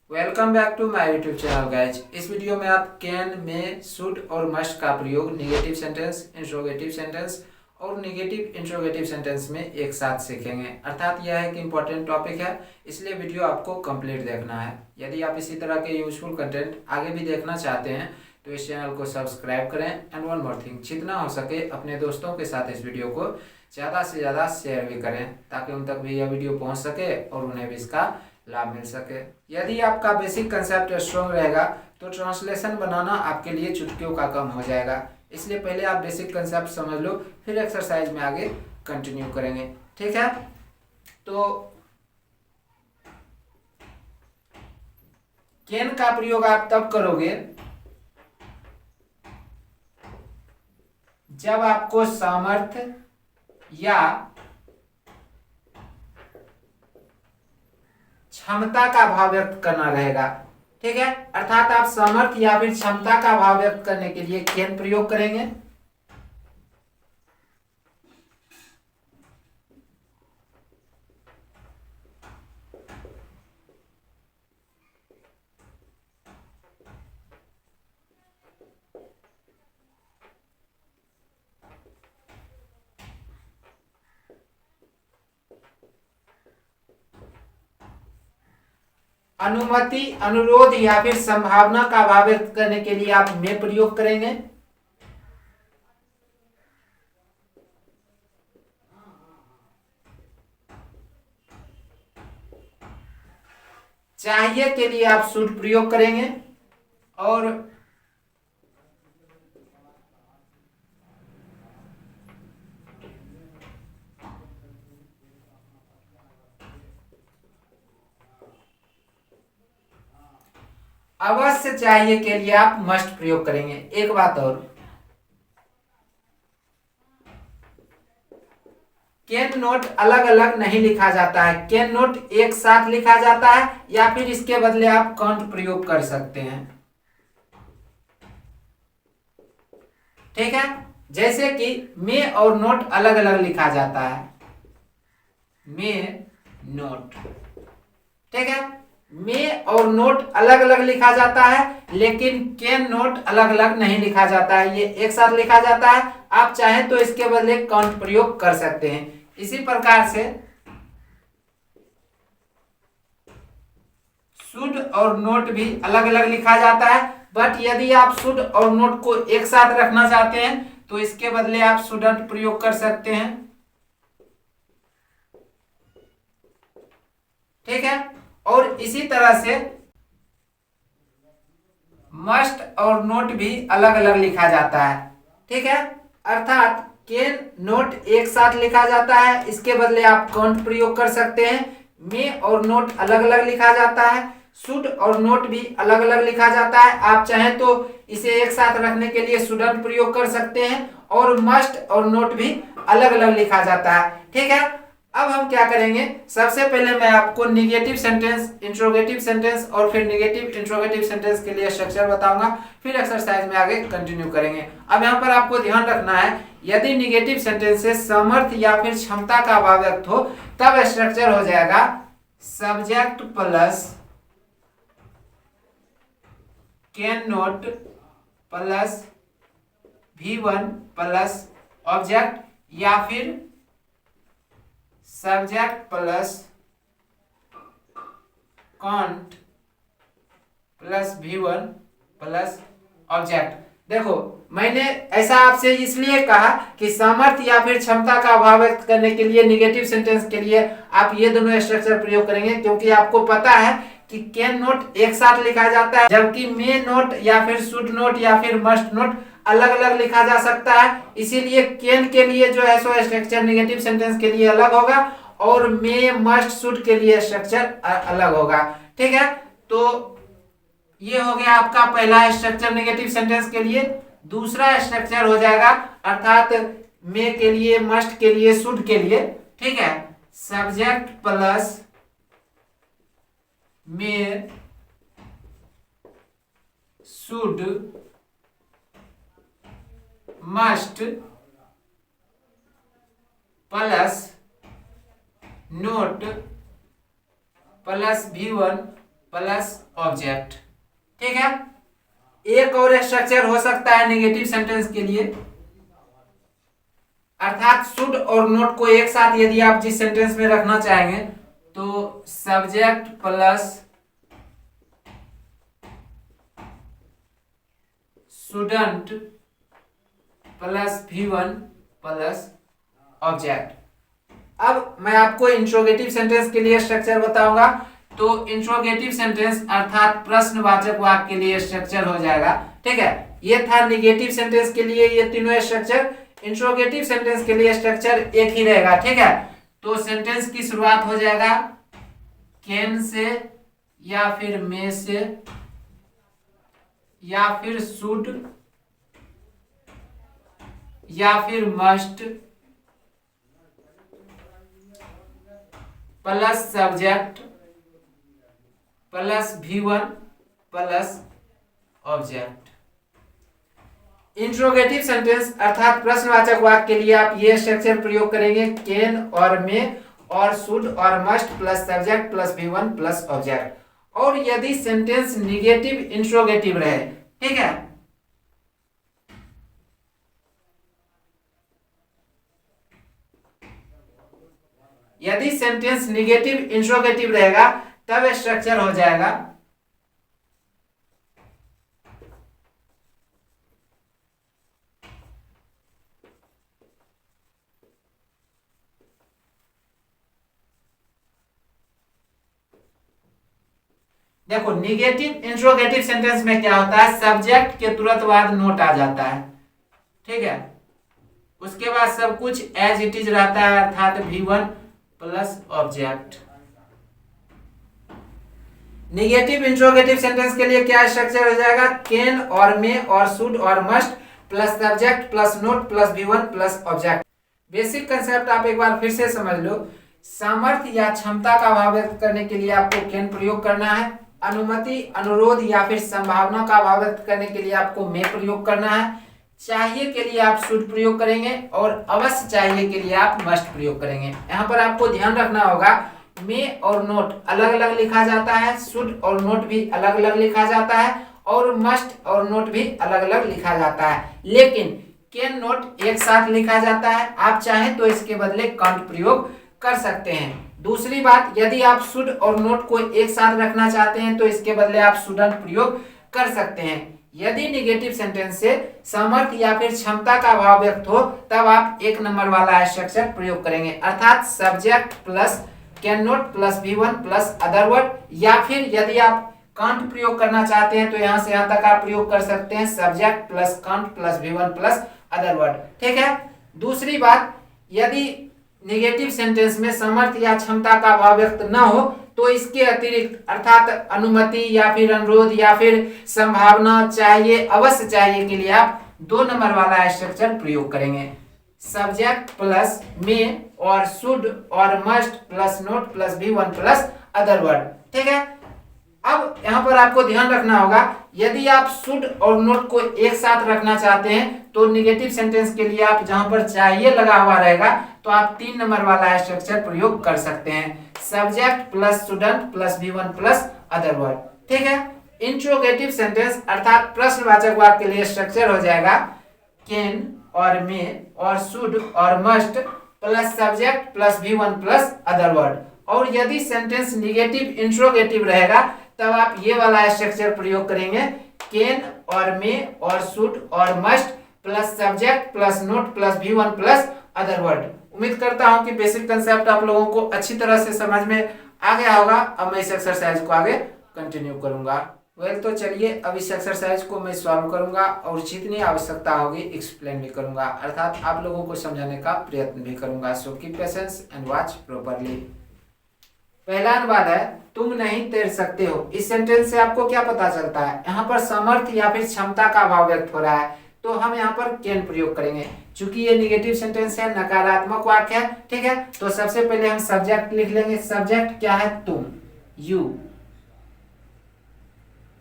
Welcome back to my YouTube channel guys. इस video में आप कैन में शुड और मस्ट का प्रयोग नेगेटिव सेंटेंस, इंट्रोगेटिव सेंटेंस और नेगेटिव इंट्रोगेटिव सेंटेंस में एक साथ सीखेंगे। अर्थात यह एक इम्पॉर्टेंट टॉपिक है, इसलिए वीडियो आपको कंप्लीट देखना है। यदि आप इसी तरह के यूजफुल कंटेंट आगे भी देखना चाहते हैं तो इस चैनल को सब्सक्राइब करें। एंड वन मोर थिंग, जितना हो सके अपने दोस्तों के साथ इस वीडियो को ज़्यादा से ज़्यादा शेयर भी करें ताकि उन तक भी यह वीडियो पहुँच सके और उन्हें भी इसका लाभ मिल सके। यदि आपका बेसिक कंसेप्ट स्ट्रॉन्ग रहेगा तो ट्रांसलेशन बनाना आपके लिए चुटकियों का काम हो जाएगा। इसलिए पहले आप बेसिक कंसेप्ट समझ लो, फिर एक्सरसाइज में आगे कंटिन्यू करेंगे। ठीक है, तो कैन का प्रयोग आप तब करोगे जब आपको सामर्थ्य या क्षमता का भाव व्यक्त करना रहेगा। ठीक है, अर्थात आप सामर्थ्य या फिर क्षमता का भाव व्यक्त करने के लिए कैन प्रयोग करेंगे। अनुमति, अनुरोध या फिर संभावना का भाव व्यक्त करने के लिए आप में प्रयोग करेंगे। चाहिए के लिए आप शुड प्रयोग करेंगे और अवश्य चाहिए के लिए आप मस्ट प्रयोग करेंगे। एक बात और, कैन नोट अलग अलग नहीं लिखा जाता है, कैन नोट एक साथ लिखा जाता है या फिर इसके बदले आप कांट प्रयोग कर सकते हैं। ठीक है, जैसे कि मे और नोट अलग अलग लिखा जाता है, मे नोट। ठीक है, मे और नोट अलग अलग लिखा जाता है लेकिन कैन नोट अलग अलग नहीं लिखा जाता है, ये एक साथ लिखा जाता है। आप चाहें तो इसके बदले काउंट प्रयोग कर सकते हैं। इसी प्रकार से शुड और नोट भी अलग अलग लिखा जाता है, बट यदि आप शुड और नोट को एक साथ रखना चाहते हैं तो इसके बदले आप शुडंट प्रयोग कर सकते हैं। ठीक है, और इसी तरह से मस्ट और नोट भी अलग अलग लिखा जाता है। ठीक है, अर्थात कैन नोट एक साथ लिखा जाता है, इसके बदले आप काउंट प्रयोग कर सकते हैं। मे और नोट अलग अलग लिखा जाता है, शुड और नोट भी अलग अलग लिखा जाता है। आप चाहें तो इसे एक साथ रखने के लिए शुडंट प्रयोग कर सकते हैं और मस्ट और नोट भी अलग अलग लिखा जाता है। ठीक है, अब हम क्या करेंगे, सबसे पहले मैं आपको निगेटिव सेंटेंस, इंट्रोगेटिव सेंटेंस और फिर नेगेटिव इंट्रोगेटिव सेंटेंस के लिए स्ट्रक्चर बताऊंगा, फिर एक्सरसाइज में आगे कंटिन्यू करेंगे। अब यहाँ पर आपको ध्यान रखना है, यदि निगेटिव सेंटेंस से सामर्थ्य या फिर क्षमता का भाव व्यक्त हो तब स्ट्रक्चर हो जाएगा subject plus can not plus V1 plus object या फिर subject plus can't plus V1 plus object. देखो, मैंने ऐसा आपसे इसलिए कहा कि सामर्थ्य या फिर क्षमता का भाव व्यक्त करने के लिए निगेटिव सेंटेंस के लिए आप ये दोनों स्ट्रक्चर प्रयोग करेंगे, क्योंकि आपको पता है कि कैन नोट एक साथ लिखा जाता है जबकि मे नोट या फिर शुड नोट या फिर मस्ट नोट अलग अलग लिखा जा सकता है। इसीलिए कैन के लिए जो है सो स्ट्रक्चर निगेटिव सेंटेंस के लिए अलग होगा और मे मस्ट शुड के लिए स्ट्रक्चर अलग होगा। ठीक है, तो ये हो गया आपका पहला स्ट्रक्चर नेगेटिव सेंटेंस के लिए। दूसरा स्ट्रक्चर हो जाएगा अर्थात मे के लिए, मस्ट के लिए, शुड के लिए। ठीक है, subject plus may should must plus note plus V1 plus object. ठीक है, एक और स्ट्रक्चर हो सकता है निगेटिव सेंटेंस के लिए, अर्थात शुड और नोट को एक साथ यदि आप जिस सेंटेंस में रखना चाहेंगे तो subject plus shouldn't plus V1 plus object. अब मैं आपको इंट्रोगेटिव सेंटेंस के लिए स्ट्रक्चर बताऊंगा। तो इंट्रोगेटिव सेंटेंस अर्थात प्रश्नवाचक वाक्य के लिए स्ट्रक्चर हो जाएगा। ठीक है, ये था निगेटिव सेंटेंस के लिए ये तीनों स्ट्रक्चर। इंट्रोगेटिव सेंटेंस के लिए स्ट्रक्चर एक ही रहेगा। ठीक है, तो सेंटेंस की शुरुआत हो जाएगा कैन से या फिर मे से या फिर शुड या फिर must plus subject plus V1 plus object. Interrogative sentence अर्थात प्रश्नवाचक वाक्य के लिए आप ये स्ट्रक्चर प्रयोग करेंगे कैन और मे और शुड और must plus subject plus V1 plus object. और यदि सेंटेंस निगेटिव इंट्रोगेटिव रहे, ठीक है, यदि सेंटेंस निगेटिव इंट्रोगेटिव रहेगा तब स्ट्रक्चर हो जाएगा देखो निगेटिव इंट्रोगेटिव सेंटेंस में क्या होता है, सब्जेक्ट के तुरंत बाद नोट आ जाता है। ठीक है, उसके बाद सब कुछ एज इट इज रहता है अर्थात V1 plus object. Negative interrogative sentence के लिए क्या स्ट्रक्चर हो जाएगा, कैन और मे और शुड और must plus subject plus note plus V1 plus object. Basic concept आप एक बार फिर से समझ लो। सामर्थ्य या क्षमता का भाव व्यक्त करने के लिए आपको कैन प्रयोग करना है। अनुमति, अनुरोध या फिर संभावना का भाव व्यक्त करने के लिए आपको मे प्रयोग करना है। चाहिए के लिए आप शुड प्रयोग करेंगे और अवश्य चाहिए के लिए आप मस्ट प्रयोग करेंगे। यहाँ पर आपको ध्यान रखना होगा मे और नोट अलग अलग लिखा जाता है, शुड और नोट भी अलग अलग लिखा जाता है और मस्ट और नोट भी अलग अलग लिखा जाता है, लेकिन कैन नोट एक साथ लिखा जाता है। आप चाहें तो इसके बदले कांट प्रयोग कर सकते हैं। दूसरी बात, यदि आप शुड और नोट को एक साथ रखना चाहते हैं तो इसके बदले आप शुडंट प्रयोग कर सकते हैं। यदि निगेटिव सेंटेंस से सामर्थ्य या फिर क्षमता का भाव व्यक्त हो तब आप एक नंबर वाला स्ट्रक्चर प्रयोग करेंगे अर्थात subject plus can not plus V1 plus other word, या फिर यदि आप कांट प्रयोग करना चाहते हैं तो यहां से यहां तक आप प्रयोग कर सकते हैं subject plus can't plus V1 plus other word. ठीक है, दूसरी बात, यदि निगेटिव सेंटेंस में सामर्थ्य या क्षमता का भाव व्यक्त न हो तो इसके अतिरिक्त अर्थात अनुमति या फिर अनुरोध या फिर संभावना, चाहिए, अवश्य चाहिए के लिए आप दो नंबर वाला स्ट्रक्चर प्रयोग करेंगे सब्जेक्ट प्लस मे और शुड और must plus note plus V1 plus other word. ठीक है, अब यहाँ पर आपको ध्यान रखना होगा यदि आप शुड और नोट को एक साथ रखना चाहते हैं तो निगेटिव सेंटेंस के लिए आप जहां पर चाहिए लगा हुआ रहेगा तो आप 3 नंबर वाला स्ट्रक्चर प्रयोग कर सकते हैं subject plus student plus V1 plus other word. ठीक है, इंट्रोगेटिव सेंटेंस अर्थात प्रश्नवाचक वाक्य के लिए स्ट्रक्चर हो जाएगा कैन और मे और शुड और must plus subject plus V1 plus other word. और यदि सेंटेंस निगेटिव इंट्रोगेटिव रहेगा तब आप ये वाला स्ट्रक्चर प्रयोग करेंगे कैन और मे और शुड और must plus subject plus note plus V1 plus other word. उम्मीद करता हूं कि बेसिक कंसेप्ट आप लोगों को अच्छी तरह से समझ में आ गया होगा। अब मैं इस एक्सरसाइज को आगे कंटिन्यू करूंगा। तो चलिए अब इस एक्सरसाइज को मैं सॉल्व करूंगा और जितनी आवश्यकता होगी एक्सप्लेन भी करूंगा अर्थात आप लोगों को समझाने का प्रयत्न भी करूंगा। So keep patience and watch properly. पहला अनुवाद है तुम नहीं तैर सकते हो। इस सेंटेंस से आपको क्या पता चलता है, यहाँ पर सामर्थ्य या फिर क्षमता का भाव व्यक्त हो रहा है तो हम यहाँ पर कैन प्रयोग करेंगे। चूंकि ये निगेटिव सेंटेंस है, नकारात्मक वाक्य है। ठीक है, तो सबसे पहले हम सब्जेक्ट लिख लेंगे। सब्जेक्ट क्या है, तुम, यू।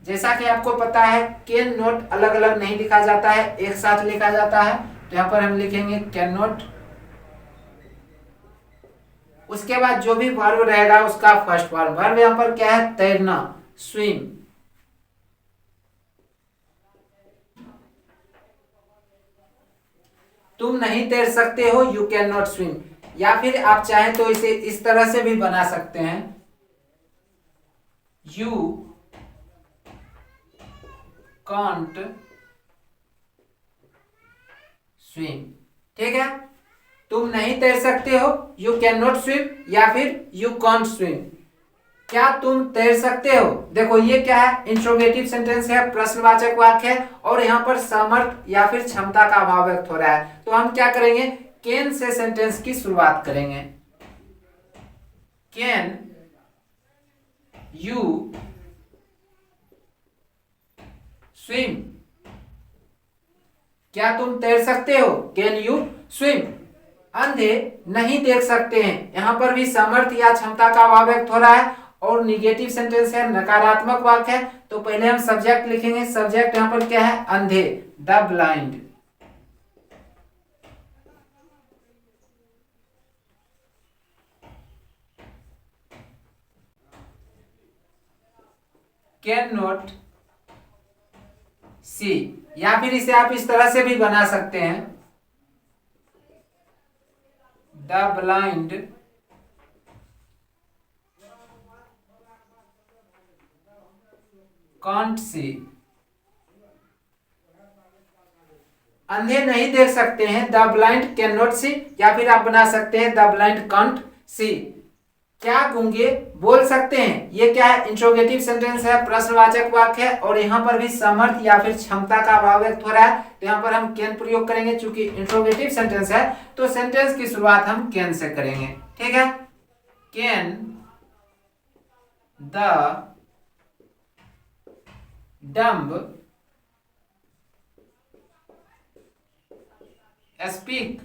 जैसा कि आपको पता है कैन नॉट अलग अलग नहीं लिखा जाता है, एक साथ लिखा जाता है। तो यहाँ पर हम लिखेंगे कैन नॉट, उसके बाद जो भी वर्ब रहेगा उसका फर्स्ट फॉर्म। वर्ब यहाँ पर क्या है, तैरना, स्विम। तुम नहीं तैर सकते हो, यू कैन नॉट स्विम। या फिर आप चाहें तो इसे इस तरह से भी बना सकते हैं, यू कांट स्विम। ठीक है, तुम नहीं तैर सकते हो, यू कैन नॉट स्विम, या फिर यू कांट स्विम। क्या तुम तैर सकते हो? देखो ये क्या है, इंट्रोगेटिव सेंटेंस है, प्रश्नवाचक वाक्य है, और यहाँ पर सामर्थ्य या फिर क्षमता का अभाव व्यक्त हो रहा है। तो हम क्या करेंगे, कैन से सेंटेंस की शुरुआत करेंगे। Can you swim? क्या तुम तैर सकते हो, कैन यू स्विम? अंधे नहीं देख सकते हैं, यहां पर भी सामर्थ्य या क्षमता का अभाव व्यक्त हो रहा है, और निगेटिव सेंटेंस है, नकारात्मक वाक्य है। तो पहले हम सब्जेक्ट लिखेंगे, सब्जेक्ट यहां पर क्या है, अंधे, द ब्लाइंड। कैन नॉट सी, या फिर इसे आप इस तरह से भी बना सकते हैं, द ब्लाइंड कांट सी। अंधे नहीं देख सकते हैं, द ब्लाइंड कैन नॉट सी, या फिर आप बना सकते हैं द ब्लाइंड कांट सी। क्या गूंगे बोल सकते हैं? ये क्या है, इंट्रोगेटिव सेंटेंस है, प्रश्नवाचक वाक्य है, और यहाँ पर भी सामर्थ्य या फिर क्षमता का अभाव व्यक्त हो रहा है। तो यहाँ पर हम कैन प्रयोग करेंगे, चूंकि इंट्रोगेटिव सेंटेंस है तो सेंटेंस की शुरुआत हम कैन से करेंगे। ठीक है, कैन द डम्ब स्पीक?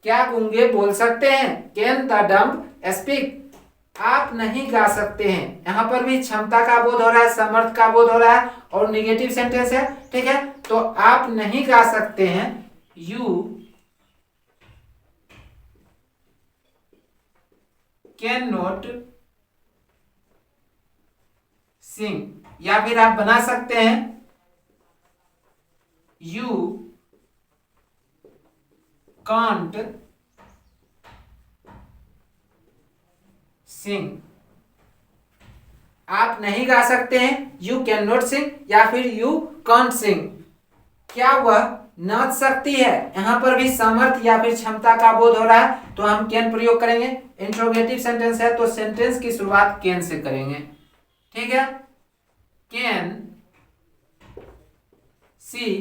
क्या गूंगे बोल सकते हैं, कैन द डम्ब स्पीक? आप नहीं गा सकते हैं, यहां पर भी क्षमता का बोध हो रहा है, समर्थ का बोध हो रहा है, और निगेटिव सेंटेंस है। ठीक है, तो आप नहीं गा सकते हैं, यू कैन नॉट सिंग, या फिर आप बना सकते हैं, यू कांट सिंग। आप नहीं गा सकते हैं, यू कैन नॉट सिंग, या फिर यू कांट सिंग। क्या वह नाच सकती है? यहां पर भी सामर्थ्य या फिर क्षमता का बोध हो रहा है, तो हम कैन प्रयोग करेंगे। इंट्रोगेटिव सेंटेंस है तो सेंटेंस की शुरुआत कैन से करेंगे। ठीक है, कैन सी,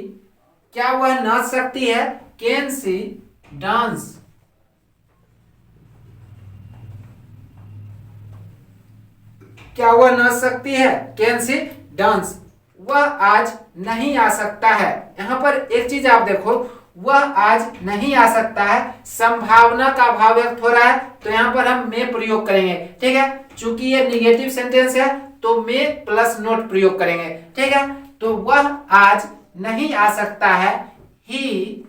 क्या वह नाच सकती है, कैन सी डांस? क्या वह नाच सकती है, कैन सी डांस? वह आज नहीं आ सकता है, यहां पर एक चीज आप देखो, वह आज नहीं आ सकता है, संभावना का भाव व्यक्त हो रहा है, तो यहां पर हम में प्रयोग करेंगे। ठीक है, चूंकि ये निगेटिव सेंटेंस है तो में प्लस नोट प्रयोग करेंगे। ठीक है, तो वह आज नहीं आ सकता है, ही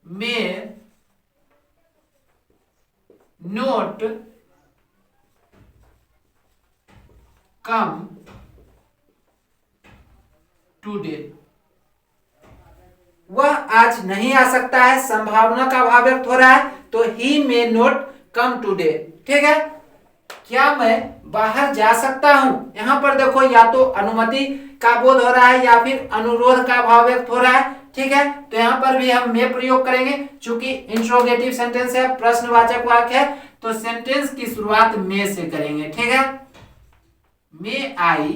में नोट कम टुडे। वह आज नहीं आ सकता है, संभावना का भाव व्यक्त हो रहा है, तो ही मे नॉट कम टुडे। ठीक है, क्या मैं बाहर जा सकता हूं? यहां पर देखो, या तो अनुमति का बोध हो रहा है या फिर अनुरोध का भाव व्यक्त हो रहा है। ठीक है, तो यहां पर भी हम मे प्रयोग करेंगे, चूंकि इंट्रोगेटिव सेंटेंस है, प्रश्नवाचक वाक्य है, तो सेंटेंस की शुरुआत मे से करेंगे। ठीक है, मे आई,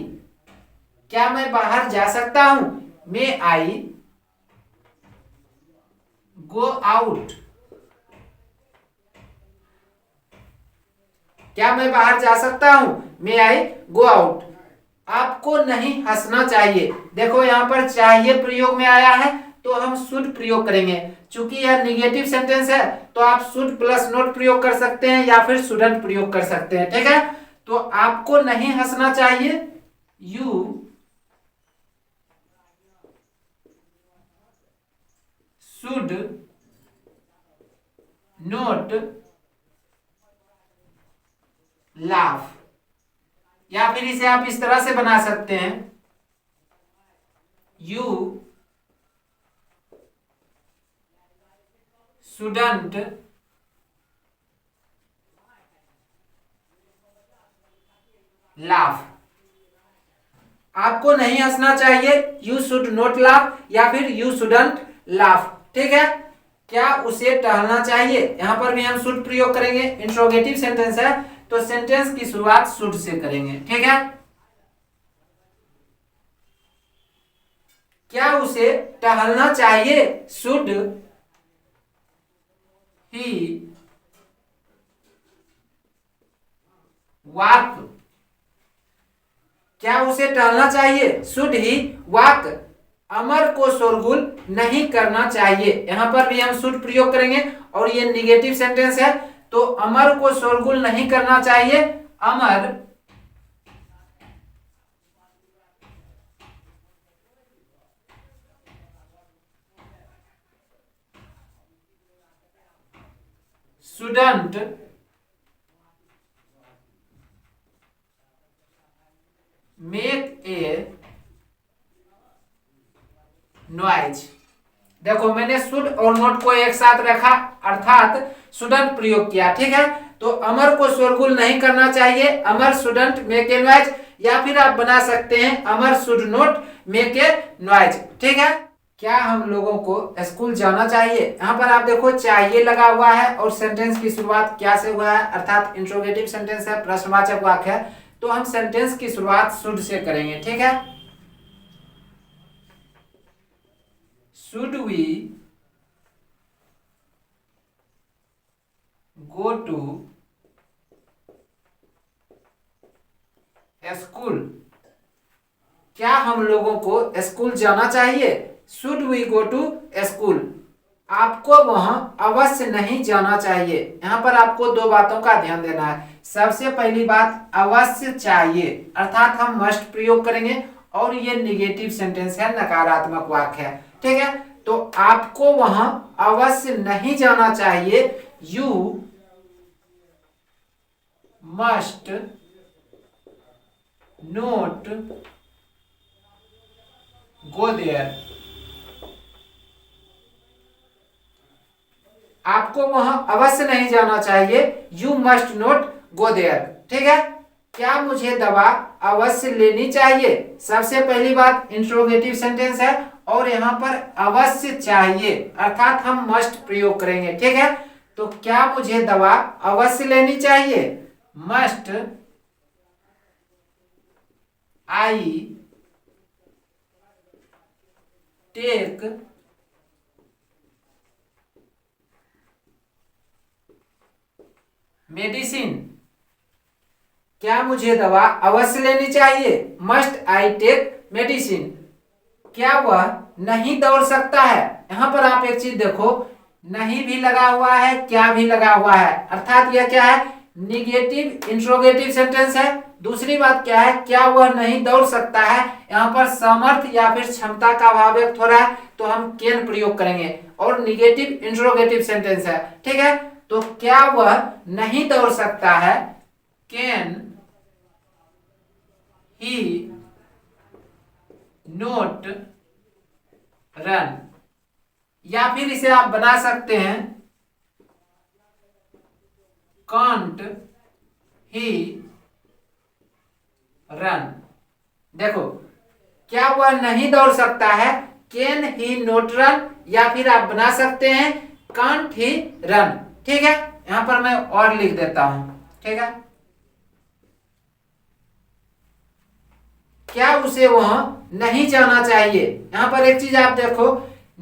क्या मैं बाहर जा सकता हूं, मे आई गो आउट? क्या मैं बाहर जा सकता हूं, मे आई गो आउट? आपको नहीं हंसना चाहिए, देखो यहां पर चाहिए प्रयोग में आया है तो हम शुड प्रयोग करेंगे, चूंकि यह निगेटिव सेंटेंस है तो आप शुड प्लस नॉट प्रयोग कर सकते हैं या फिर शुडंट प्रयोग कर सकते हैं। ठीक है, तो आपको नहीं हंसना चाहिए, यू शुड नॉट लाफ, या फिर इसे आप इस तरह से बना सकते हैं, यू शुडंट लाफ। आपको नहीं हंसना चाहिए, यू शुड नॉट लाफ या फिर यू शुडंट लाफ। ठीक है, क्या उसे टहलना चाहिए, यहां पर भी हम शुड प्रयोग करेंगे, इंट्रोगेटिव सेंटेंस है तो सेंटेंस की शुरुआत शुड से करेंगे। ठीक है, क्या उसे टहलना चाहिए, शुड ही वॉक। क्या उसे टहलना चाहिए, शुड ही वॉक। अमर को शोरगुल नहीं करना चाहिए, यहां पर भी हम शुड प्रयोग करेंगे और ये निगेटिव सेंटेंस है तो अमर को शोरगुल नहीं करना चाहिए, अमर shouldn't make a noise। देखो मैंने शुड और नॉट को एक साथ रखा अर्थात शुडंट प्रयोग किया। ठीक है, तो अमर को शोरगुल नहीं करना चाहिए, Amar shouldn't make a noise, या फिर आप बना सकते हैं Amar should not make a noise. ठीक है, क्या हम लोगों को स्कूल जाना चाहिए, यहाँ पर आप देखो चाहिए लगा हुआ है और सेंटेंस की शुरुआत क्या से हुआ है, अर्थात इंट्रोगेटिव सेंटेंस है, प्रश्नवाचक वाक्य है, तो हम सेंटेंस की शुरुआत शुड से करेंगे। ठीक है, should we go to school, क्या हम लोगों को स्कूल जाना चाहिए, should we go to school. आपको वहां अवश्य नहीं जाना चाहिए, यहां पर आपको दो बातों का ध्यान देना है। सबसे पहली बात अवश्य चाहिए अर्थात हम मस्ट प्रयोग करेंगे और ये निगेटिव सेंटेंस है, नकारात्मक वाक्य है। ठीक है, तो आपको वहां अवश्य नहीं जाना चाहिए, you must not go there. आपको वहां अवश्य नहीं जाना चाहिए, you must not go there. ठीक है, क्या मुझे दवा अवश्य लेनी चाहिए, सबसे पहली बात इंट्रोगेटिव सेंटेंस है और यहां पर अवश्य चाहिए अर्थात हम मस्ट प्रयोग करेंगे। ठीक है, तो क्या मुझे दवा अवश्य लेनी चाहिए, मस्ट आई टेक मेडिसिन। क्या मुझे दवा अवश्य लेनी चाहिए, मस्ट आई टेक मेडिसिन। क्या वह नहीं दौड़ सकता है, यहां पर आप एक चीज देखो, नहीं भी लगा हुआ है, क्या भी लगा हुआ है, अर्थात यह क्या है, निगेटिव इंट्रोगेटिव सेंटेंस है। दूसरी बात क्या है, क्या वह नहीं दौड़ सकता है, यहाँ पर सामर्थ्य या फिर क्षमता का भाव व्यक्त हो रहा है तो हम कैन प्रयोग करेंगे और निगेटिव इंट्रोगेटिव सेंटेंस है। ठीक है, तो क्या वह नहीं दौड़ सकता है, कैन ही नोट रन, या फिर इसे आप बना सकते हैं कांट ही रन। देखो क्या वह नहीं दौड़ सकता है, कैन ही नोट रन, या फिर आप बना सकते हैं कांट ही रन। ठीक है, यहां पर मैं और लिख देता हूं। ठीक है, क्या उसे वहां नहीं जाना चाहिए, यहां पर एक चीज आप देखो,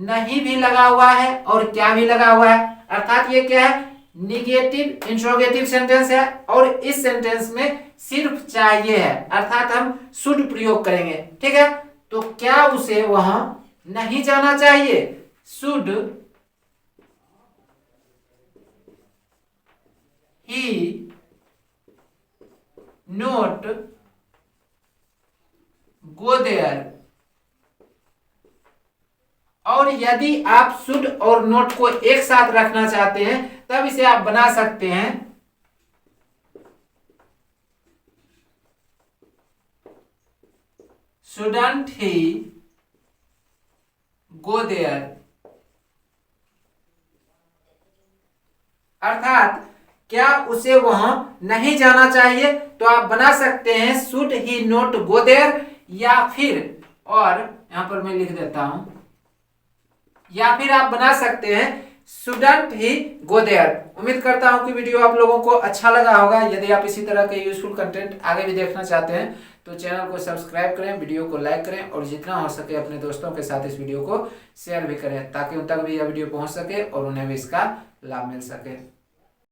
नहीं भी लगा हुआ है और क्या भी लगा हुआ है, अर्थात ये क्या है, निगेटिव इंट्रोगेटिव सेंटेंस है और इस सेंटेंस में सिर्फ चाहिए है अर्थात हम शुड प्रयोग करेंगे। ठीक है, तो क्या उसे वहां नहीं जाना चाहिए, should he not go there. और यदि आप शुड और नोट को एक साथ रखना चाहते हैं तब इसे आप बना सकते हैं shouldn't he go there, अर्थात क्या उसे वहां नहीं जाना चाहिए। तो आप बना सकते हैं should he not go there, या फिर, और यहां पर मैं लिख देता हूं, या फिर आप बना सकते हैं शुडंट ही गो देयर। उम्मीद करता हूं कि वीडियो आप लोगों को अच्छा लगा होगा। यदि आप इसी तरह के यूजफुल कंटेंट आगे भी देखना चाहते हैं तो चैनल को सब्सक्राइब करें, वीडियो को लाइक करें और जितना हो सके अपने दोस्तों के साथ इस वीडियो को शेयर भी करें, ताकि उन तक भी यह वीडियो पहुंच सके और उन्हें भी इसका लाभ मिल सके।